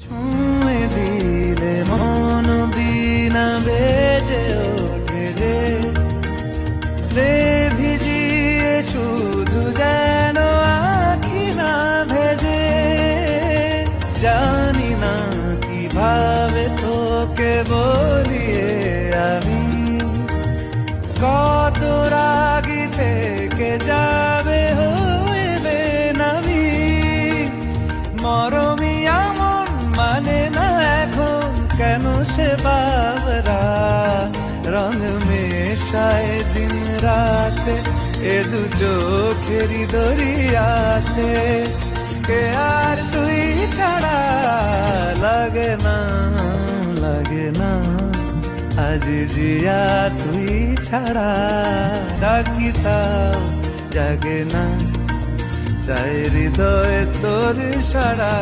ছুঁয়ে দিলে মন বিনা বেজে ওঠে যে রে ভিজিয়ে শুধু যেন আখি না ভেজে জানি না কিভাবে তোকে বলিয়ে আমি কত রাগি থেকে যাবে হইবে নামি মরমি আমন মানে না এখন কেন সে বাবরা রঙ মেশায় দিন রাতে এ দু চোখেরি দরিয়াতে কে আর তুই ছাড়া লাগে না আজ জিয়া তুই ছাড়া ডাকিতাম জাগে না চাই হৃদয় তোর সারা